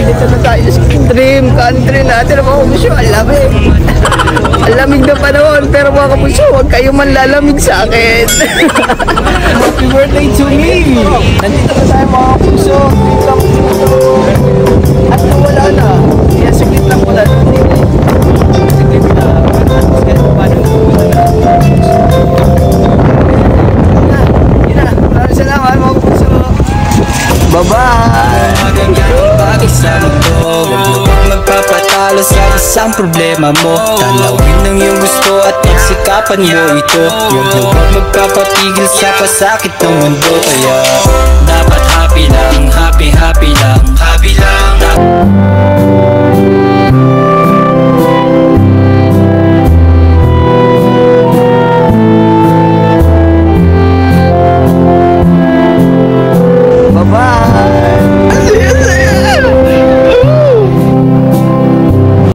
Dito na tayo sa dream country natin mga kapuso. Ang lamig. Ang lamig na panahon. Pero mga kapuso, huwag kayo manlalamig sa akin. Happy birthday to me! Nandito na tayo mga kapuso. Dream lang dito. At nawala na. Kaya saglit lang wala. Saglit na. Kahit paano nawala na. Yun na. Maraming salamat mga kapuso. Bye-bye! Magandang pag-isa mo to. Huwag magpapatalo sa isang problema mo. Tanawin ng iyong gusto at pagsikapan mo ito. Huwag magpapatigil sa pasakit ng mundo. Kaya dapat happy lang, happy lang, happy lang.